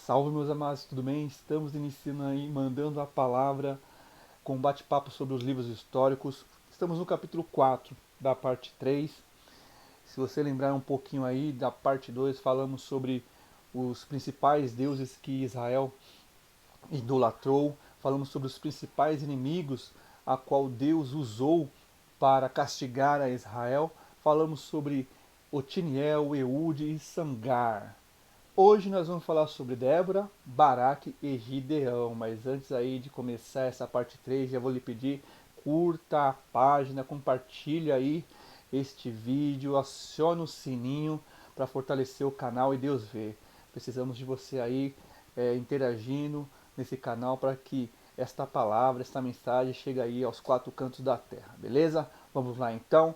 Salve, meus amados, tudo bem? Estamos iniciando aí, mandando a palavra com um bate-papo sobre os livros históricos. Estamos no capítulo 4 da parte 3. Se você lembrar um pouquinho aí da parte 2, falamos sobre os principais deuses que Israel idolatrou, falamos sobre os principais inimigos a qual Deus usou para castigar a Israel, falamos sobre Otiniel, Eude e Sangar. Hoje nós vamos falar sobre Débora, Baraque e Gideão, mas antes aí de começar essa parte 3, já vou lhe pedir, curta a página, compartilhe aí este vídeo, acione o sininho para fortalecer o canal e Deus vê. Precisamos de você aí interagindo nesse canal para que esta palavra, esta mensagem chegue aí aos quatro cantos da terra, beleza? Vamos lá então,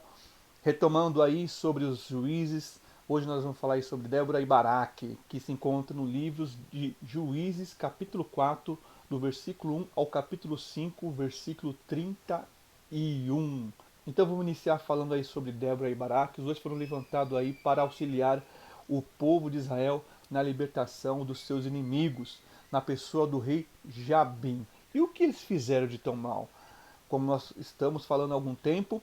retomando aí sobre os juízes. Hoje nós vamos falar aí sobre Débora e Baraque, que se encontra no livro de Juízes, capítulo 4, do versículo 1 ao capítulo 5, versículo 31. Então vamos iniciar falando aí sobre Débora e Baraque. Os dois foram levantados aí para auxiliar o povo de Israel na libertação dos seus inimigos, na pessoa do rei Jabim. E o que eles fizeram de tão mal? Como nós estamos falando há algum tempo,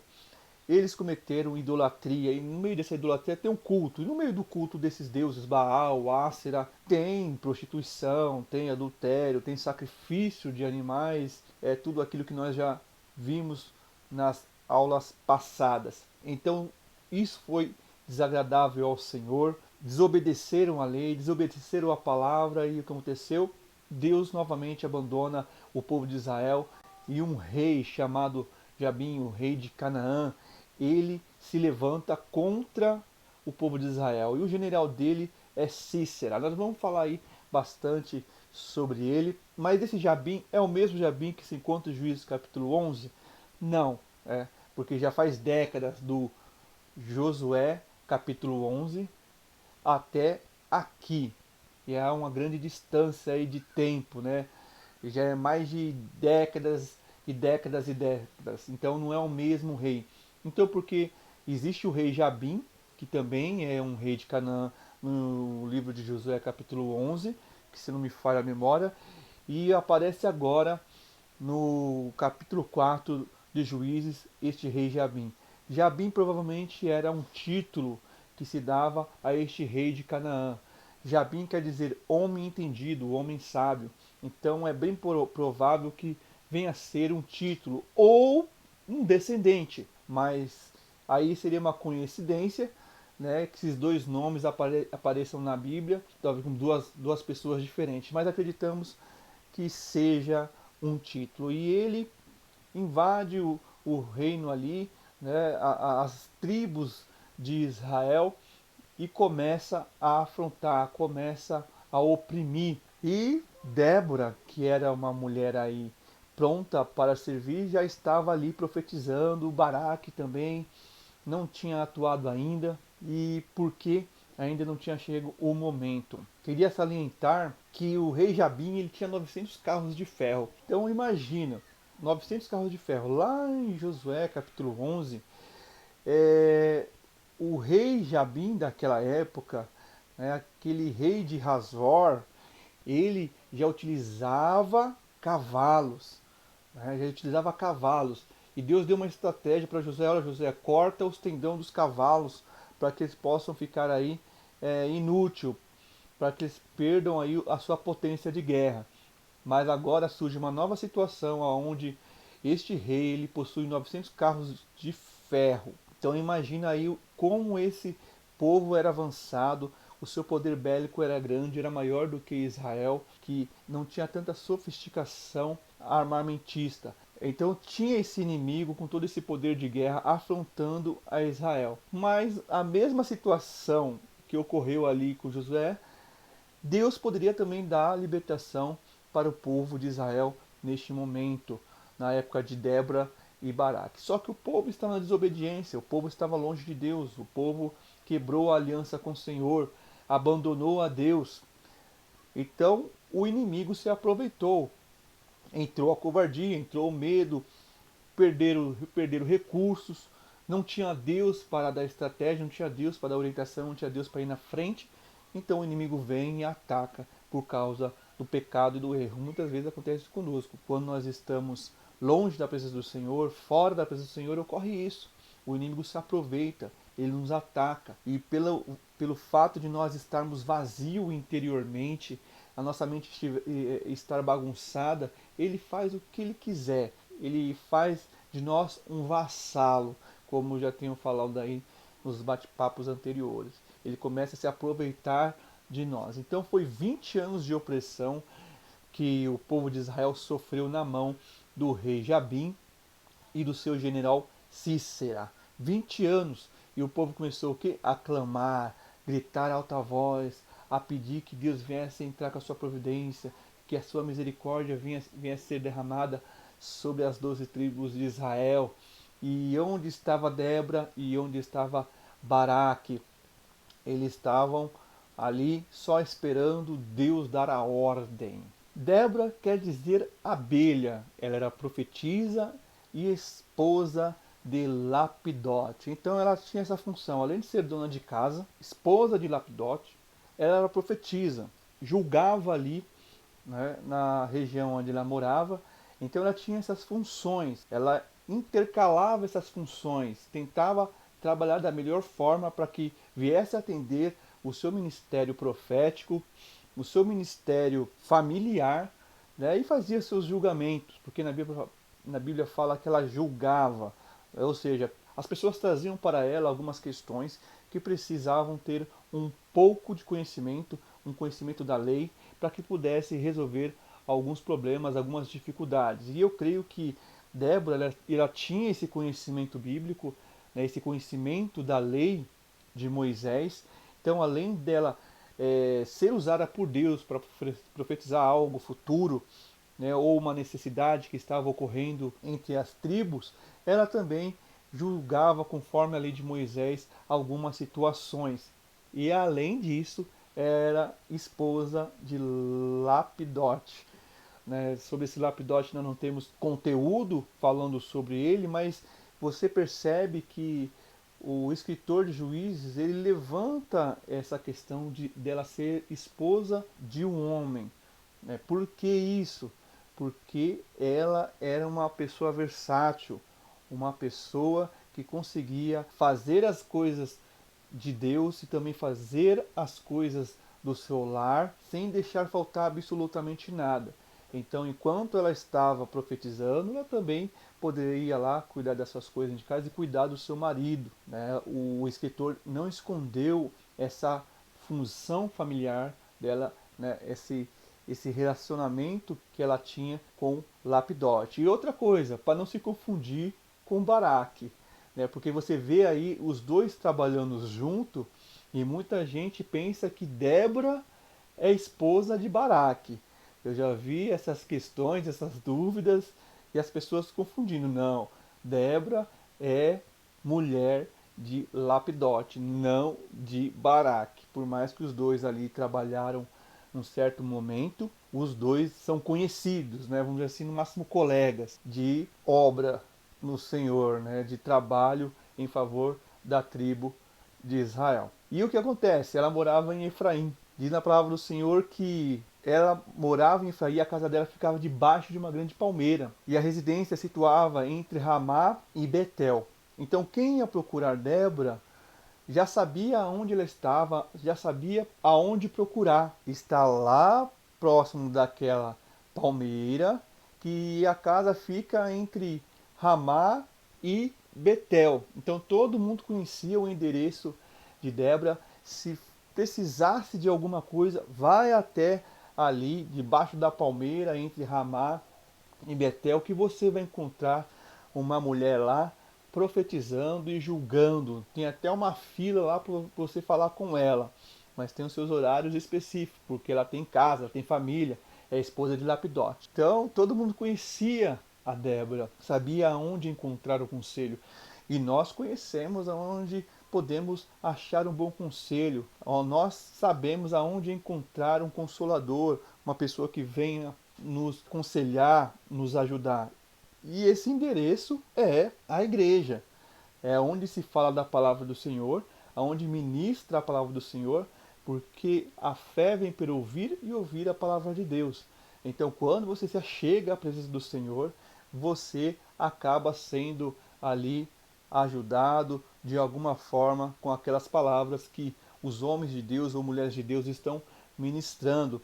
eles cometeram idolatria, e no meio dessa idolatria tem um culto, e no meio do culto desses deuses, Baal, Ácera, tem prostituição, tem adultério, tem sacrifício de animais, é tudo aquilo que nós já vimos nas aulas passadas. Então, isso foi desagradável ao Senhor, desobedeceram a lei, desobedeceram a palavra, e o que aconteceu? Deus novamente abandona o povo de Israel, e um rei chamado Jabim, o rei de Canaã, ele se levanta contra o povo de Israel. E o general dele é Cícera. Nós vamos falar aí bastante sobre ele. Mas esse Jabim é o mesmo Jabim que se encontra em Juízes capítulo 11? Não, porque já faz décadas do Josué capítulo 11 até aqui. E há uma grande distância aí de tempo, né? Já é mais de décadas e décadas e décadas. Então não é o mesmo rei. Então porque existe o rei Jabim, que também é um rei de Canaã no livro de Josué capítulo 11, que se não me falha a memória, e aparece agora no capítulo 4 de Juízes este rei Jabim. Jabim provavelmente era um título que se dava a este rei de Canaã. Jabim quer dizer homem entendido, homem sábio. Então é bem provável que venha a ser um título ou um descendente, mas aí seria uma coincidência, né, que esses dois nomes apareçam na Bíblia, talvez com duas pessoas diferentes, mas acreditamos que seja um título. E ele invade o reino ali, né, as tribos de Israel, e começa a afrontar, começa a oprimir. E Débora, que era uma mulher aí pronta para servir, já estava ali profetizando. Baraque também não tinha atuado ainda, e porque ainda não tinha chegado o momento. Queria salientar que o rei Jabim ele tinha 900 carros de ferro. Então imagina, 900 carros de ferro. Lá em Josué capítulo 11, é, o rei Jabim daquela época, né, aquele rei de Hazor, ele já utilizava cavalos, né, já utilizava cavalos. E Deus deu uma estratégia para José: olha, José, corta os tendão dos cavalos para que eles possam ficar aí inútil, para que eles perdam aí a sua potência de guerra. Mas agora surge uma nova situação onde este rei ele possui 900 carros de ferro. Então imagina aí como esse povo era avançado, o seu poder bélico era grande, era maior do que Israel, que não tinha tanta sofisticação armamentista. Então tinha esse inimigo com todo esse poder de guerra afrontando a Israel. Mas a mesma situação que ocorreu ali com Josué, Deus poderia também dar a libertação para o povo de Israel neste momento, na época de Débora e Baraque. Só que o povo estava na desobediência, o povo estava longe de Deus, o povo quebrou a aliança com o Senhor, abandonou a Deus. Então o inimigo se aproveitou, entrou a covardia, entrou o medo, perderam recursos, não tinha Deus para dar estratégia, não tinha Deus para dar orientação, não tinha Deus para ir na frente. Então o inimigo vem e ataca por causa do pecado e do erro. Muitas vezes acontece conosco. Quando nós estamos longe da presença do Senhor, fora da presença do Senhor, ocorre isso. O inimigo se aproveita, ele nos ataca. E pelo fato de nós estarmos vazios interiormente, a nossa mente estar bagunçada, ele faz o que ele quiser. Ele faz de nós um vassalo, como já tenho falado aí nos bate-papos anteriores. Ele começa a se aproveitar de nós. Então foi 20 anos de opressão que o povo de Israel sofreu na mão do rei Jabim e do seu general Cícera. 20 anos. E o povo começou o quê? A clamar, gritar alta voz, a pedir que Deus viesse entrar com a sua providência, que a sua misericórdia vinha a ser derramada sobre as 12 tribos de Israel. E onde estava Débora e onde estava Baraque? Eles estavam ali só esperando Deus dar a ordem. Débora quer dizer abelha. Ela era profetisa e esposa de Lapidote. Então ela tinha essa função, além de ser dona de casa, esposa de Lapidote, ela era profetisa, julgava ali, né, na região onde ela morava. Então ela tinha essas funções, ela intercalava essas funções, tentava trabalhar da melhor forma para que viesse a atender o seu ministério profético, o seu ministério familiar, né, e fazia seus julgamentos, porque na Bíblia fala que ela julgava, ou seja, as pessoas traziam para ela algumas questões que precisavam ter um pouco de conhecimento, um conhecimento da lei, para que pudesse resolver alguns problemas, algumas dificuldades. E eu creio que Débora ela tinha esse conhecimento bíblico, né, esse conhecimento da lei de Moisés. Então, além dela ser usada por Deus para profetizar algo futuro, né, ou uma necessidade que estava ocorrendo entre as tribos, ela também julgava conforme a lei de Moisés algumas situações. E além disso, era esposa de Lapidote. Né? Sobre esse Lapidote nós não temos conteúdo falando sobre ele, mas você percebe que o escritor de Juízes ele levanta essa questão dela ser esposa de um homem. Né? Por que isso? Porque ela era uma pessoa versátil, uma pessoa que conseguia fazer as coisas de Deus e também fazer as coisas do seu lar sem deixar faltar absolutamente nada. Então, enquanto ela estava profetizando, ela também poderia lá cuidar das suas coisas de casa e cuidar do seu marido. Né? O escritor não escondeu essa função familiar dela, né? esse relacionamento que ela tinha com Lapidote. E outra coisa, para não se confundir com Baraque, né? Porque você vê aí os dois trabalhando junto e muita gente pensa que Débora é esposa de Baraque. Eu já vi essas questões, essas dúvidas e as pessoas confundindo. Não, Débora é mulher de Lapidote, não de Baraque. Por mais que os dois ali trabalharam num certo momento, os dois são conhecidos, né? Vamos dizer assim, no máximo colegas de obra no Senhor, né? De trabalho em favor da tribo de Israel. E o que acontece? Ela morava em Efraim. Diz na palavra do Senhor que ela morava em Efraim e a casa dela ficava debaixo de uma grande palmeira. E a residência se situava entre Ramá e Betel. Então quem ia procurar Débora já sabia onde ela estava, já sabia aonde procurar. Está lá próximo daquela palmeira, que a casa fica entre Ramá e Betel. Então todo mundo conhecia o endereço de Débora. Se precisasse de alguma coisa, vai até ali, debaixo da palmeira, entre Ramá e Betel, que você vai encontrar uma mulher lá profetizando e julgando. Tem até uma fila lá para você falar com ela, mas tem os seus horários específicos, porque ela tem casa, ela tem família, é esposa de Lapidote. Então todo mundo conhecia a Débora, sabia aonde encontrar o conselho. E nós conhecemos aonde podemos achar um bom conselho. Nós sabemos aonde encontrar um consolador, uma pessoa que venha nos aconselhar, nos ajudar. E esse endereço é a igreja. É onde se fala da palavra do Senhor, onde ministra a palavra do Senhor, Porque a fé vem pelo ouvir e ouvir a palavra de Deus. Então, quando você se achega à presença do Senhor, você acaba sendo ali ajudado de alguma forma com aquelas palavras que os homens de Deus ou mulheres de Deus estão ministrando.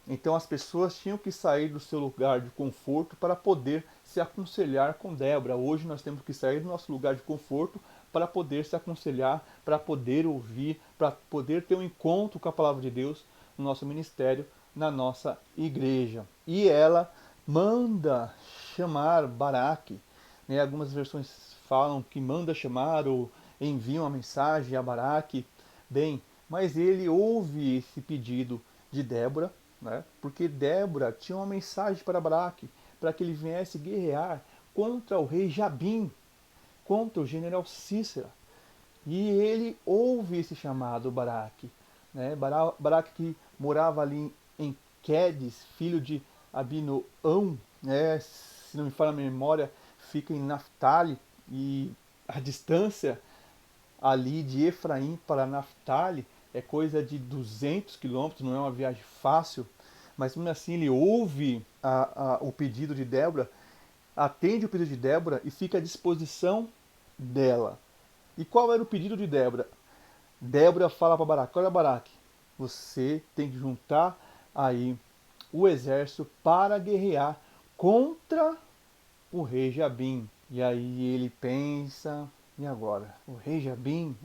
Então as pessoas tinham que sair do seu lugar de conforto para poder se aconselhar com Débora. Hoje nós temos que sair do nosso lugar de conforto para poder se aconselhar, para poder ouvir, para poder ter um encontro com a palavra de Deus no nosso ministério, na nossa igreja. E ela manda chamar Baraque. Né? Algumas versões falam que manda chamar ou envia uma mensagem a Baraque. Bem, mas ele ouve esse pedido de Débora, né? Porque Débora tinha uma mensagem para Baraque, para que ele viesse guerrear contra o rei Jabim, contra o general Cícera. E ele ouve esse chamado, Baraque. Né? Baraque que morava ali em Quedes, filho de Abinoão, né? Se não me falha a memória, fica em Naftali, e a distância ali de Efraim para Naftali é coisa de 200 quilômetros, não é uma viagem fácil, mas mesmo assim ele ouve o pedido de Débora, atende o pedido de Débora e fica à disposição dela. E qual era o pedido de Débora? Débora fala para Baraque: olha, Baraque, você tem que juntar aí o exército para guerrear contra o rei Jabim. E aí ele pensa: e agora? O rei Jabim,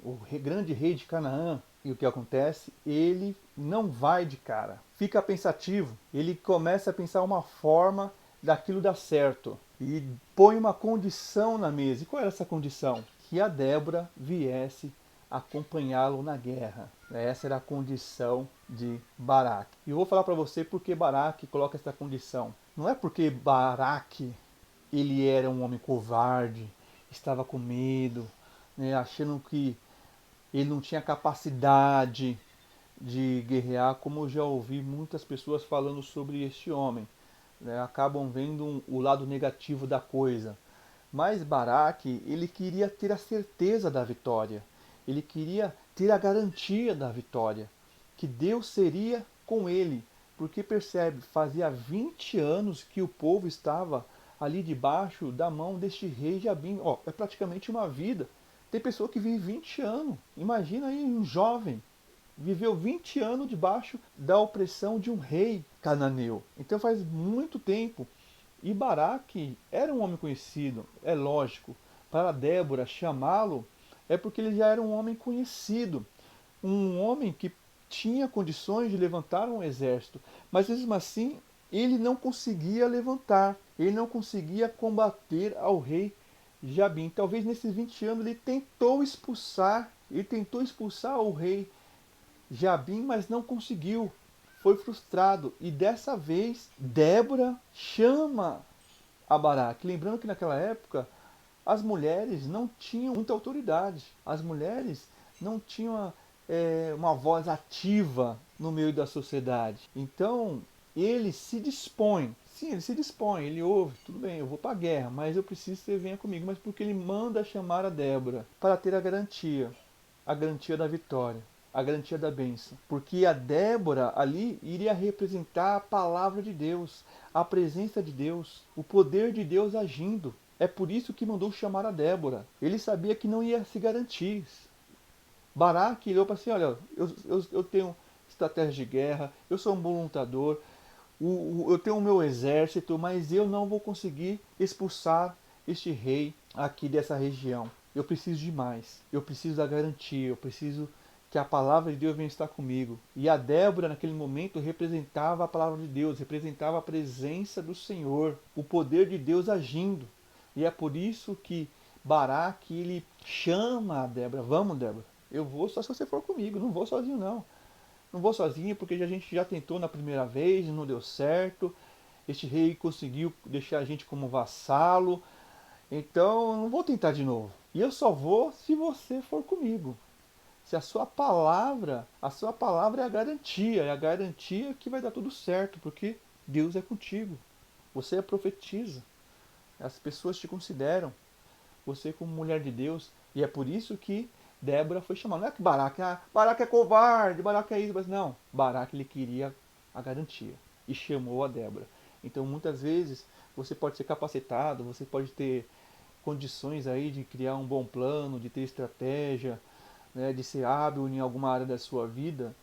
grande rei de Canaã. E o que acontece? Ele não vai de cara. Fica pensativo. Ele começa a pensar uma forma daquilo dar certo. E põe uma condição na mesa. E qual era essa condição? Que a Débora viesse acompanhá-lo na guerra. Essa era a condição de Baraque. E eu vou falar para você por que Baraque coloca essa condição. Não é porque Baraque ele era um homem covarde, estava com medo, né, achando que ele não tinha capacidade de guerrear, como eu já ouvi muitas pessoas falando sobre este homem. Né, acabam vendo o lado negativo da coisa. Mas Baraque, ele queria ter a certeza da vitória. Ele queria ter a garantia da vitória. Que Deus seria com ele. Porque percebe, fazia 20 anos que o povo estava ali debaixo da mão deste rei Jabim. Ó, é praticamente uma vida. Tem pessoa que vive 20 anos. Imagina aí um jovem. Viveu 20 anos debaixo da opressão de um rei cananeu. Então faz muito tempo. E Baraque era um homem conhecido, é lógico. Para Débora chamá-lo é porque ele já era um homem conhecido, um homem que tinha condições de levantar um exército, mas mesmo assim ele não conseguia levantar, ele não conseguia combater ao rei Jabim. Talvez nesses 20 anos ele tentou expulsar o rei Jabim, mas não conseguiu. Foi frustrado. E dessa vez, Débora chama a Baraque. Lembrando que naquela época, as mulheres não tinham muita autoridade. As mulheres não tinham uma voz ativa no meio da sociedade. Então, ele se dispõe. Sim, ele se dispõe, ele ouve, tudo bem, eu vou para a guerra, mas eu preciso que você venha comigo. Mas porque ele manda chamar a Débora para ter a garantia da vitória, a garantia da bênção. Porque a Débora ali iria representar a palavra de Deus, a presença de Deus, o poder de Deus agindo. É por isso que mandou chamar a Débora. Ele sabia que não ia se garantir. Baraque olhou para assim: olha, eu tenho estratégia de guerra, eu sou um bom lutador, eu tenho o meu exército, mas eu não vou conseguir expulsar este rei aqui dessa região. Eu preciso de mais. Eu preciso da garantia. Eu preciso que a palavra de Deus venha estar comigo. E a Débora, naquele momento, representava a palavra de Deus, representava a presença do Senhor, o poder de Deus agindo. E é por isso que Baraque, ele chama a Débora: vamos, Débora, eu vou só se você for comigo, não vou sozinho não. Não vou sozinho porque a gente já tentou na primeira vez, não deu certo. Este rei conseguiu deixar a gente como vassalo. Então não vou tentar de novo. E eu só vou se você for comigo. Se a sua palavra é a garantia que vai dar tudo certo, porque Deus é contigo. Você é profetisa. As pessoas te consideram você como mulher de Deus. E é por isso que Débora foi chamada. Não é que Baraque é covarde, Baraque é isso, mas não. Baraque ele queria a garantia e chamou a Débora. Então muitas vezes você pode ser capacitado, você pode ter condições aí de criar um bom plano, de ter estratégia, né, de ser hábil em alguma área da sua vida,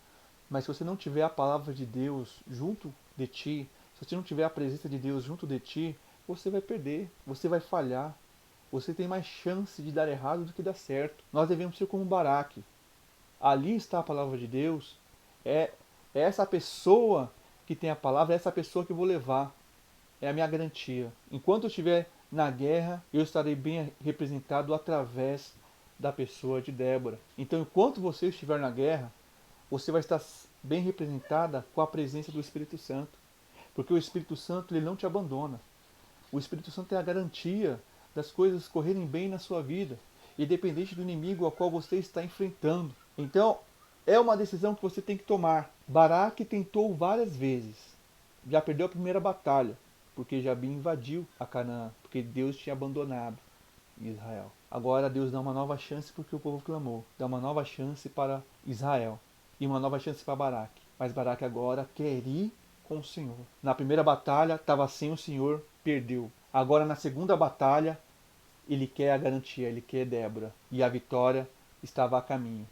mas se você não tiver a palavra de Deus junto de ti, se você não tiver a presença de Deus junto de ti, você vai perder, você vai falhar, você tem mais chance de dar errado do que dar certo. Nós devemos ser como Baraque. Ali está a palavra de Deus. É, é essa pessoa que tem a palavra, é essa pessoa que eu vou levar. É a minha garantia. Enquanto eu estiver na guerra, eu estarei bem representado através da pessoa de Débora. Então, enquanto você estiver na guerra, você vai estar bem representada com a presença do Espírito Santo. Porque o Espírito Santo ele não te abandona. O Espírito Santo é a garantia das coisas correrem bem na sua vida, independente do inimigo ao qual você está enfrentando. Então, é uma decisão que você tem que tomar. Baraque tentou várias vezes. Já perdeu a primeira batalha, porque Jabim invadiu a Canaã, porque Deus tinha abandonado Israel. Agora Deus dá uma nova chance porque o povo clamou. Dá uma nova chance para Israel e uma nova chance para Baraque. Mas Baraque agora quer ir com o Senhor. Na primeira batalha estava sem o Senhor, perdeu. Agora na segunda batalha ele quer a garantia, ele quer Débora. E a vitória estava a caminho.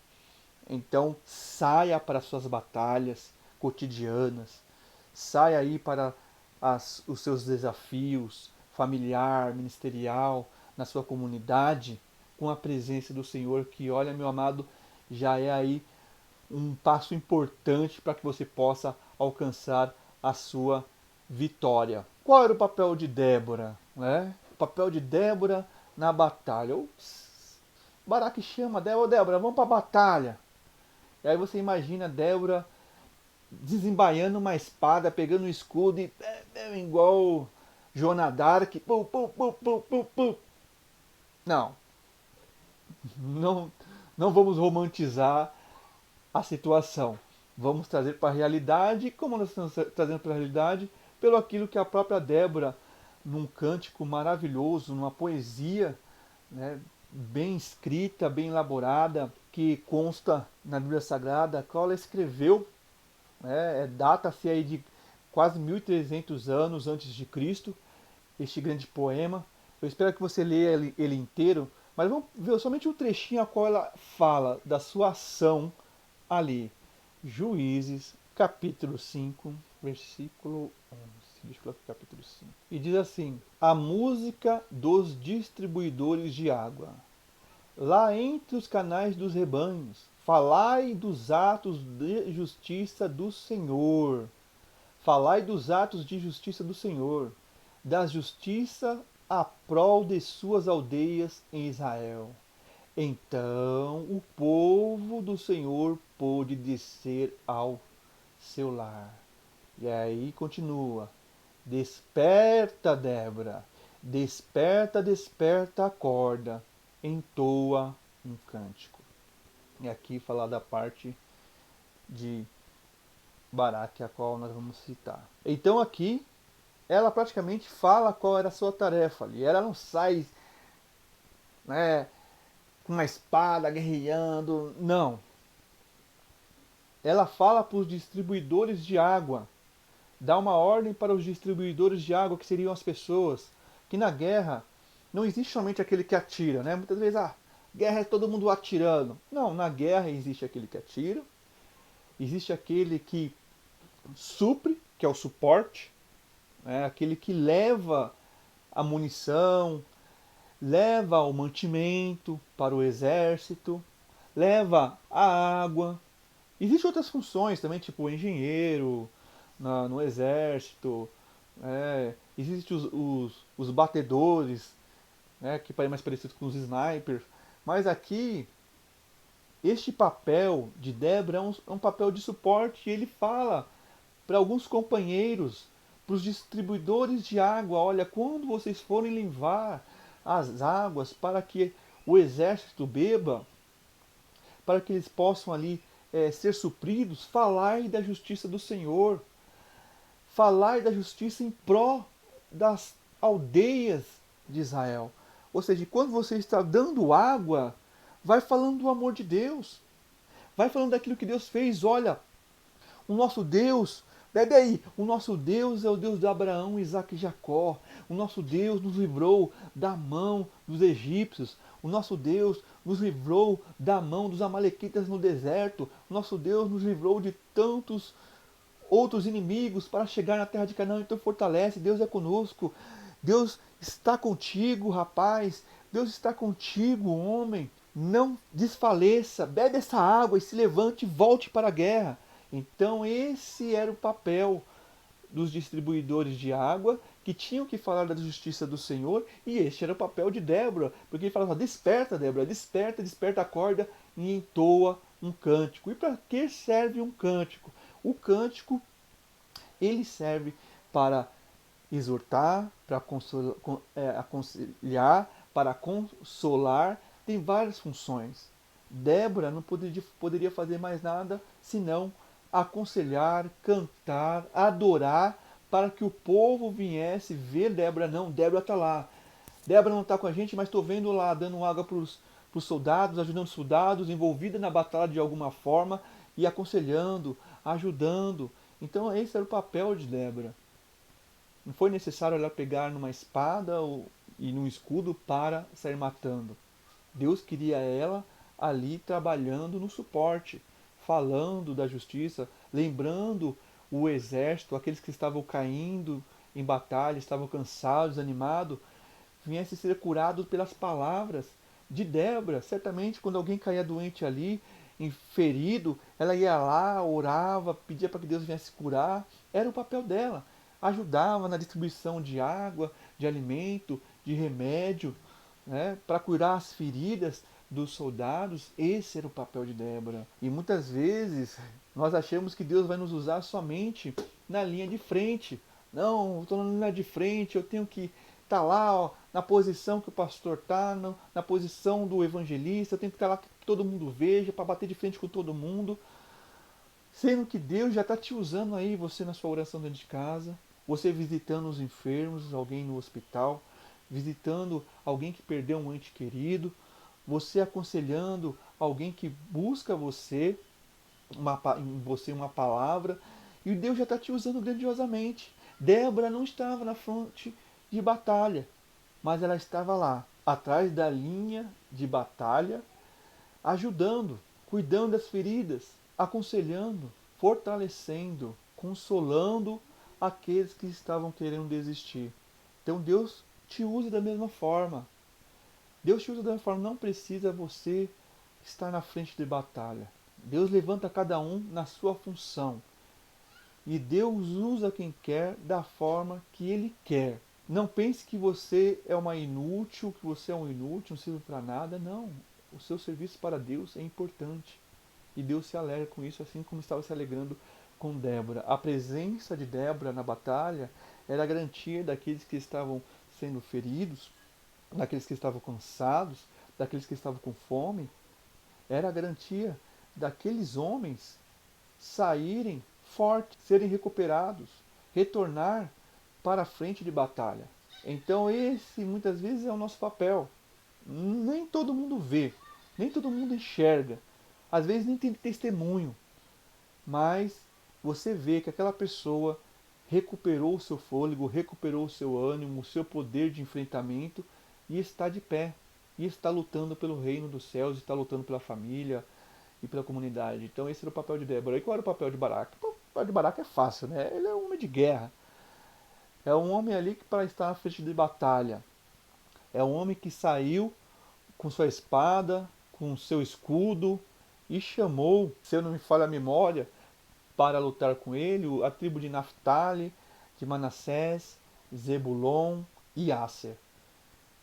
Então saia para suas batalhas cotidianas. Saia aí para os seus desafios familiar, ministerial, na sua comunidade, com a presença do Senhor, que, olha, meu amado, já é aí um passo importante para que você possa alcançar a sua vitória. Qual era o papel de Débora? Né? O papel de Débora na batalha. Baraque chama Débora, Débora, vamos para a batalha. E aí você imagina Débora desembaiando uma espada, pegando um escudo e igual Joana Dark. Pum, pum, pum, pum, pum, pum. Não, não, não vamos romantizar a situação. Vamos trazer para a realidade, como nós estamos trazendo para a realidade, pelo aquilo que a própria Débora, num cântico maravilhoso, numa poesia, né, bem escrita, bem elaborada, que consta na Bíblia Sagrada, a qual ela escreveu, né, data-se aí de quase 1300 anos antes de Cristo, este grande poema. Eu espero que você leia ele inteiro, mas vamos ver somente um trechinho a qual ela fala da sua ação ali. Juízes, capítulo 5, versículo 11. Deixa eu colocar capítulo 5. E diz assim: a música dos distribuidores de água. Lá entre os canais dos rebanhos, falai dos atos de justiça do Senhor. Falai dos atos de justiça do Senhor, da justiça a prol de suas aldeias em Israel. Então o povo do Senhor pôde descer ao seu lar. E aí continua: desperta, Débora, desperta, desperta, acorda, entoa um cântico. E aqui falar da parte de Baraque, a qual nós vamos citar. Então aqui ela praticamente fala qual era a sua tarefa ali. Ela não sai, né, com uma espada guerreando, não. Ela fala para os distribuidores de água, dá uma ordem para os distribuidores de água, que seriam as pessoas, que na guerra não existe somente aquele que atira, né? Muitas vezes, guerra é todo mundo atirando. Não, na guerra existe aquele que atira, existe aquele que supre, que é o suporte, né? Aquele que leva a munição, leva o mantimento para o exército, leva a água. Existem outras funções também, tipo engenheiro no exército, existem os batedores, né, que parecem mais parecidos com os snipers. Mas aqui, este papel de Débora é um papel de suporte, e ele fala para alguns companheiros, para os distribuidores de água: olha, quando vocês forem levar as águas para que o exército beba, para que eles possam ali ser supridos, falai da justiça do Senhor, falai da justiça em pró das aldeias de Israel. Ou seja, quando você está dando água, Vai falando do amor de Deus. Vai falando daquilo que Deus fez. Olha, o nosso Deus, bebe aí, o nosso Deus é o Deus de Abraão, Isaac e Jacó. O nosso Deus nos livrou da mão dos egípcios. O nosso Deus nos livrou da mão dos amalequitas no deserto. O nosso Deus nos livrou de tantos outros inimigos para chegar na terra de Canaã. Então fortalece, Deus é conosco. Deus está contigo, rapaz. Deus está contigo, homem. Não desfaleça, bebe essa água e se levante e volte para a guerra. Então esse era o papel dos distribuidores de água, que tinham que falar da justiça do Senhor, e este era o papel de Débora, porque ele falava: desperta, Débora, desperta, desperta, acorda, e entoa um cântico. E para que serve um cântico? O cântico, ele serve para exortar, para aconselhar, para consolar, tem várias funções. Débora não poderia fazer mais nada senão aconselhar, cantar, adorar, para que o povo viesse ver Débora. Não, Débora está lá. Débora não está com a gente, mas estou vendo lá, dando água para os soldados, ajudando os soldados, envolvida na batalha de alguma forma, e aconselhando, ajudando. Então esse era o papel de Débora. Não foi necessário ela pegar numa espada e num escudo para sair matando. Deus queria ela ali trabalhando no suporte, falando da justiça, lembrando o exército, aqueles que estavam caindo em batalha, estavam cansados, desanimados, viessem ser curados pelas palavras de Débora. Certamente quando alguém caía doente ali, ferido, ela ia lá, orava, pedia para que Deus viesse curar. Era o papel dela. Ajudava na distribuição de água, de alimento, de remédio, né, para curar as feridas dos soldados. Esse era o papel de Débora. E muitas vezes nós achamos que Deus vai nos usar somente na linha de frente. Não, estou na linha de frente, eu tenho que estar lá, ó, na posição que o pastor está, na posição do evangelista, eu tenho que estar lá que todo mundo veja, para bater de frente com todo mundo. Sendo que Deus já está te usando aí, você na sua oração dentro de casa, você visitando os enfermos, alguém no hospital, visitando alguém que perdeu um ente querido, você aconselhando alguém que busca em você uma palavra, e Deus já está te usando grandiosamente. Débora não estava na fronte de batalha, mas ela estava lá, atrás da linha de batalha, ajudando, cuidando das feridas, aconselhando, fortalecendo, consolando aqueles que estavam querendo desistir. Então Deus te usa da mesma forma. Deus te usa da mesma forma. Não precisa você estar na frente de batalha. Deus levanta cada um na sua função. E Deus usa quem quer da forma que Ele quer. Não pense que você é uma inútil, que você é um inútil, não serve para nada. Não. O seu serviço para Deus é importante. E Deus se alegra com isso, assim como estava se alegrando com Débora. A presença de Débora na batalha era a garantia daqueles que estavam sendo feridos, daqueles que estavam cansados, daqueles que estavam com fome. Era a garantia daqueles homens saírem fortes, serem recuperados, retornar para a frente de batalha. Então esse muitas vezes é o nosso papel. Nem todo mundo vê, nem todo mundo enxerga. Às vezes nem tem testemunho, mas você vê que aquela pessoa recuperou o seu fôlego, recuperou o seu ânimo, o seu poder de enfrentamento e está de pé. E está lutando pelo reino dos céus, está lutando pela família e pela comunidade. Então esse era o papel de Débora. E qual era o papel de Baraque? O papel de Baraque é fácil, né? Ele é um homem de guerra. É um homem ali que para estar na frente de batalha. É um homem que saiu com sua espada, com seu escudo, e chamou, se eu não me falha a memória, para lutar com ele a tribo de Naftali, de Manassés, Zebulon e Asser,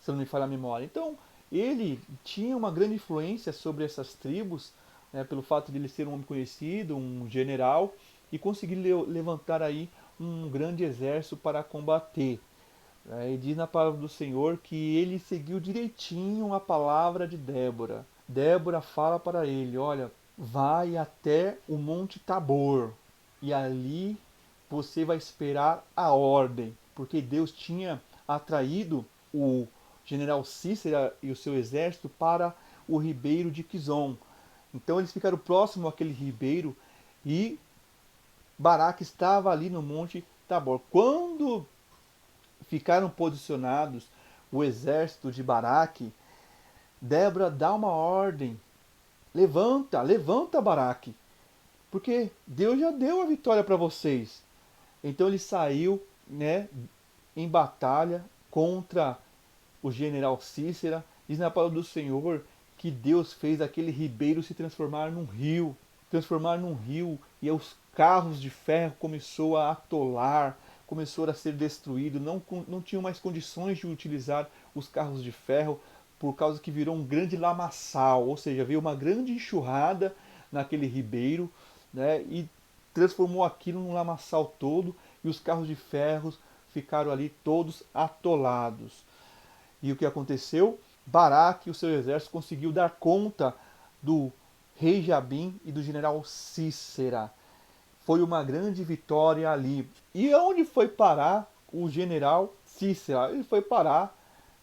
se eu não me falha a memória. Então, ele tinha uma grande influência sobre essas tribos, né, pelo fato de ele ser um homem conhecido, um general, e conseguir levantar aí um grande exército para combater. E diz na palavra do Senhor que ele seguiu direitinho a palavra de Débora. Débora fala para ele: olha, vai até o Monte Tabor e ali você vai esperar a ordem, porque Deus tinha atraído o general Cícera e o seu exército para o ribeiro de Quizon. Então eles ficaram próximo àquele ribeiro e Baraque estava ali no Monte Tabor. Quando ficaram posicionados o exército de Baraque, Débora dá uma ordem: levanta, levanta, Baraque, porque Deus já deu a vitória para vocês. Então ele saiu, né, em batalha contra o general Cícera. Diz na palavra do Senhor que Deus fez aquele ribeiro se transformar num rio, e os carros de ferro começou a atolar, começou a ser destruído, não tinham mais condições de utilizar os carros de ferro, por causa que virou um grande lamaçal, ou seja, veio uma grande enxurrada naquele ribeiro, né, e transformou aquilo num lamaçal todo, e os carros de ferro ficaram ali todos atolados. E o que aconteceu? Baraque e o seu exército conseguiu dar conta do rei Jabim e do general Cícera. Foi uma grande vitória ali. E onde foi parar o general Cícera? Ele foi parar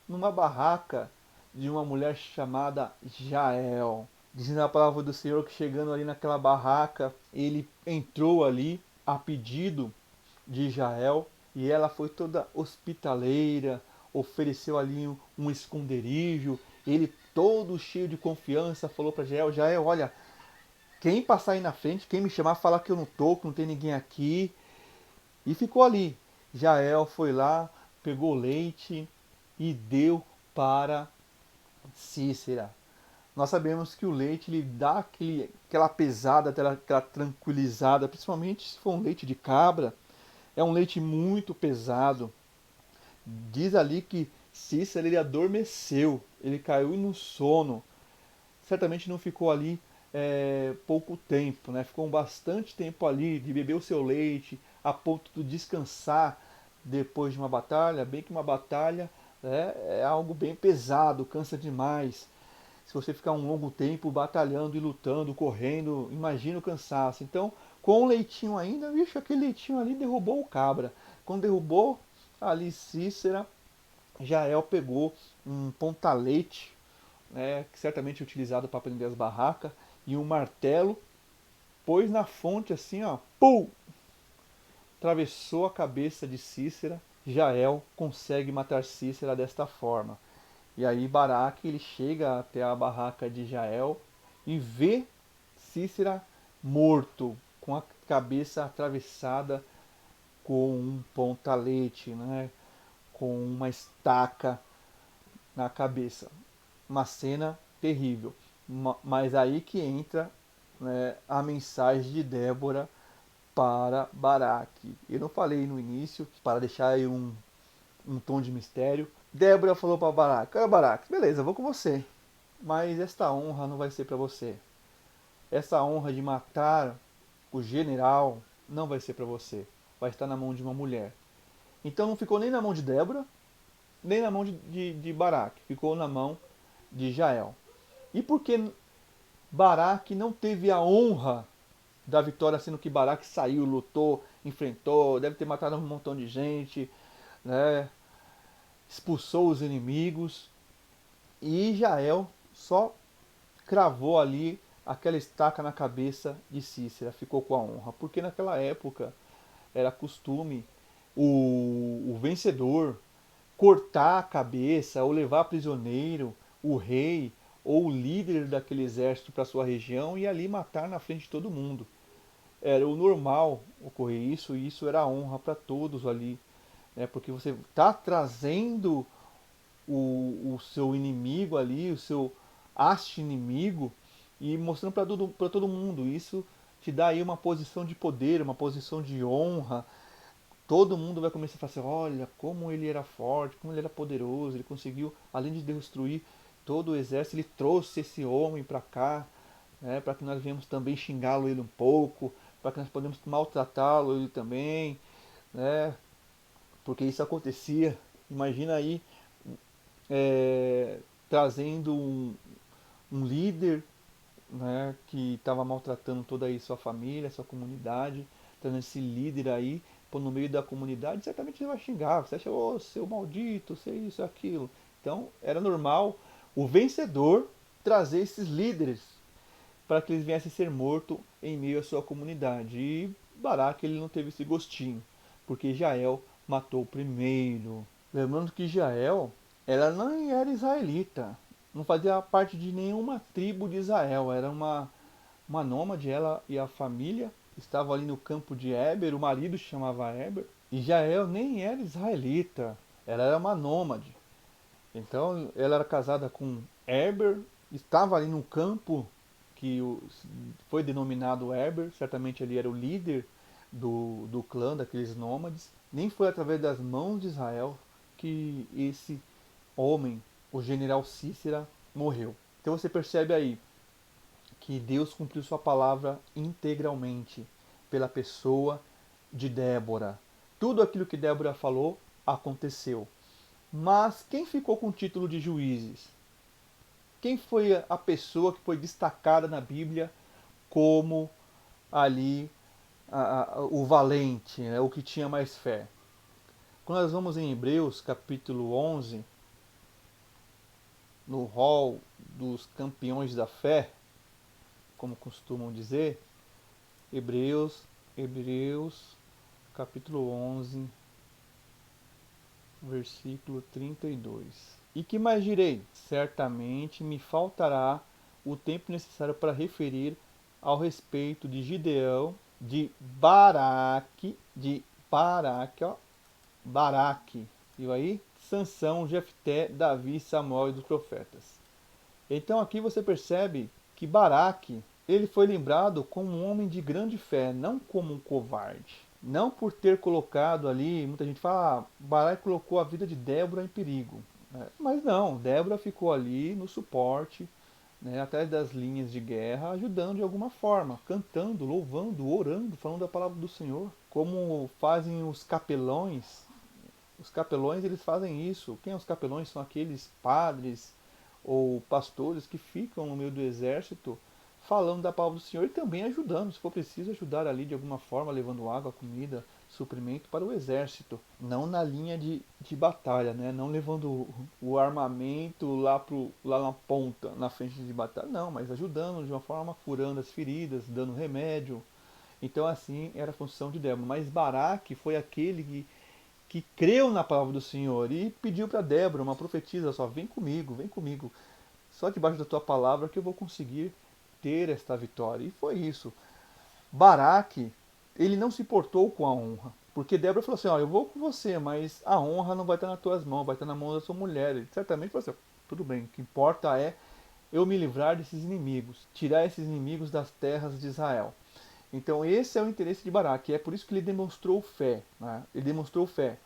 numa barraca de uma mulher chamada Jael. Diz na palavra do Senhor que chegando ali naquela barraca, ele entrou ali a pedido de Jael, e ela foi toda hospitaleira, ofereceu ali um esconderijo. Ele, todo cheio de confiança, falou para Jael: Jael, olha, quem passar aí na frente, quem me chamar, falar que eu não tô, que não tem ninguém aqui. E ficou ali. Jael foi lá, pegou leite e deu para Cícera. Nós sabemos que o leite ele dá aquela pesada, aquela tranquilizada, principalmente se for um leite de cabra. É um leite muito pesado. Diz ali que Cícera ele adormeceu, ele caiu no sono. Certamente não ficou ali pouco tempo, né? Ficou bastante tempo ali de beber o seu leite, a ponto de descansar depois de uma batalha. Bem que uma batalha, né, é algo bem pesado, cansa demais. Se você ficar um longo tempo batalhando e lutando, correndo, imagina o cansaço. Então, com o leitinho ainda, vixe, aquele leitinho ali derrubou o cabra. Quando derrubou ali Cícera, Jael pegou um pontalete, né, que certamente é utilizado para prender as barracas, e um martelo, pôs na fonte assim, ó, pum! Atravessou a cabeça de Cícera. Jael consegue matar Cícera desta forma. E aí Baraque ele chega até a barraca de Jael e vê Cícera morto, com a cabeça atravessada com um pontalete, né, com uma estaca na cabeça. Uma cena terrível. Mas aí que entra, né, a mensagem de Débora para Baraque. Eu não falei no início, para deixar aí um tom de mistério. Débora falou para Baraque: olha, Baraque, beleza, eu vou com você, mas esta honra não vai ser para você. Essa honra de matar o general não vai ser para você. Vai estar na mão de uma mulher. Então não ficou nem na mão de Débora, nem na mão de Baraque. Ficou na mão de Jael. E por que Baraque não teve a honra da vitória, sendo que Baraque saiu, lutou, enfrentou, deve ter matado um montão de gente, né? Expulsou os inimigos, e Jael só cravou ali aquela estaca na cabeça de Cícera, ficou com a honra, porque naquela época era costume o vencedor cortar a cabeça ou levar prisioneiro o rei ou o líder daquele exército para sua região e ali matar na frente de todo mundo. Era o normal ocorrer isso, e isso era a honra para todos ali, né? Porque você está trazendo o seu inimigo ali, o seu arqui-inimigo, e mostrando para todo mundo. Isso te dá aí uma posição de poder, uma posição de honra. Todo mundo vai começar a falar assim: olha como ele era forte, como ele era poderoso, ele conseguiu, além de destruir todo o exército, ele trouxe esse homem para cá, né, para que nós venhamos também xingá-lo ele um pouco, para que nós podemos maltratá-lo ele também, né, porque isso acontecia. Imagina aí, trazendo um líder, né, que estava maltratando toda aí sua família, sua comunidade, trazendo esse líder aí, pô, no meio da comunidade, certamente ele vai xingar, você acha, ô, seu maldito, você isso, aquilo. Então, era normal o vencedor trazer esses líderes para que eles viessem ser mortos em meio à sua comunidade. E Baraque ele não teve esse gostinho, porque Jael matou primeiro. Lembrando que Jael, ela não era israelita, não fazia parte de nenhuma tribo de Israel, era uma nômade, ela e a família estavam ali no campo de Éber, o marido se chamava Éber, e Jael nem era israelita, ela era uma nômade. Então ela era casada com Éber, estava ali no campo que foi denominado Éber, certamente ele era o líder do clã daqueles nômades. Nem foi através das mãos de Israel que esse homem, o general Cícera, morreu. Então você percebe aí que Deus cumpriu sua palavra integralmente pela pessoa de Débora. Tudo aquilo que Débora falou aconteceu. Mas quem ficou com o título de juízes? Quem foi a pessoa que foi destacada na Bíblia como ali o valente, né, o que tinha mais fé? Quando nós vamos em Hebreus capítulo 11, no hall dos campeões da fé, como costumam dizer, Hebreus capítulo 11, versículo 32. E que mais direi? Certamente me faltará o tempo necessário para referir ao respeito de Gideão, Baraque, viu aí? Sansão, Jefté, Davi, Samuel e dos profetas. Então aqui você percebe que Baraque, ele foi lembrado como um homem de grande fé, não como um covarde. Não por ter colocado ali, muita gente fala, Baraque colocou a vida de Débora em perigo. Mas não, Débora ficou ali no suporte, né, atrás das linhas de guerra, ajudando de alguma forma, cantando, louvando, orando, falando da palavra do Senhor. Como fazem os capelões. Os capelões eles fazem isso. Quem são os capelões? São aqueles padres ou pastores que ficam no meio do exército falando da palavra do Senhor e também ajudando, se for preciso ajudar ali de alguma forma, levando água, comida, suprimento para o exército, não na linha de batalha, né? Não levando o armamento lá na ponta, na frente de batalha, não, mas ajudando de uma forma, curando as feridas, dando remédio. Então assim era a função de Débora. Mas Baraque foi aquele que creu na palavra do Senhor e pediu para Débora, uma profetisa, só vem comigo, só debaixo da tua palavra que eu vou conseguir ter esta vitória. E foi isso. Baraque, ele não se portou com a honra, porque Débora falou assim, ó, eu vou com você, mas a honra não vai estar nas tuas mãos, vai estar na mão da sua mulher. Ele certamente falou assim, tudo bem, o que importa é eu me livrar desses inimigos, tirar esses inimigos das terras de Israel. Então esse é o interesse de Baraque, é por isso que ele demonstrou fé. Né? Ele demonstrou fé.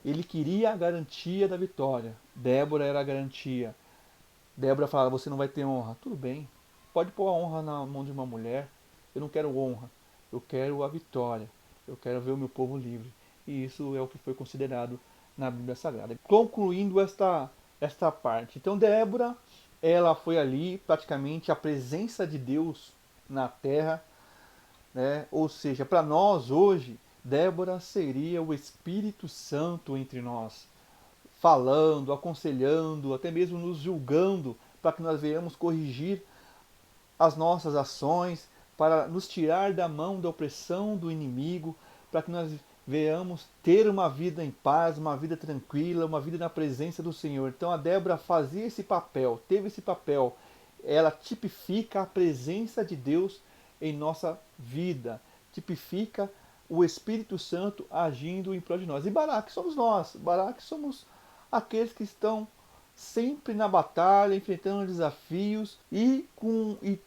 Ele queria a garantia da vitória. Débora era a garantia. Débora falava, você não vai ter honra. Tudo bem, pode pôr a honra na mão de uma mulher. Eu não quero honra, eu quero a vitória. Eu quero ver o meu povo livre. E isso é o que foi considerado na Bíblia Sagrada. Concluindo esta parte. Então Débora, ela foi ali praticamente a presença de Deus na terra, né? Ou seja, para nós hoje, Débora seria o Espírito Santo entre nós, falando, aconselhando, até mesmo nos julgando, para que nós venhamos corrigir as nossas ações, para nos tirar da mão da opressão do inimigo, para que nós venhamos ter uma vida em paz, uma vida tranquila, uma vida na presença do Senhor. Então a Débora fazia esse papel, teve esse papel, ela tipifica a presença de Deus em nossa vida, tipifica o Espírito Santo agindo em prol de nós. E Baraque somos nós, Baraque somos aqueles que estão sempre na batalha, enfrentando desafios e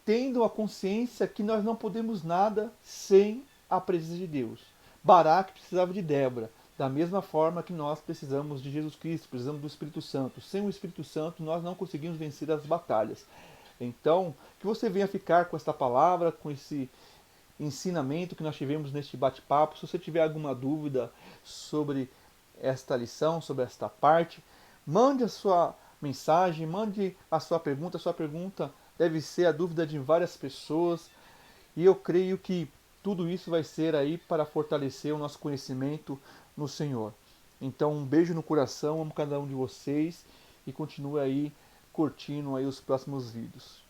tendo a consciência que nós não podemos nada sem a presença de Deus. Baraque precisava de Débora, da mesma forma que nós precisamos de Jesus Cristo, precisamos do Espírito Santo. Sem o Espírito Santo nós não conseguimos vencer as batalhas. Então, que você venha ficar com esta palavra, com esse ensinamento que nós tivemos neste bate-papo. Se você tiver alguma dúvida sobre esta lição, sobre esta parte, mande a sua mensagem, mande a sua pergunta. A sua pergunta deve ser a dúvida de várias pessoas. E eu creio que tudo isso vai ser aí para fortalecer o nosso conhecimento no Senhor. Então, um beijo no coração, amo cada um de vocês e continue aí curtindo aí os próximos vídeos.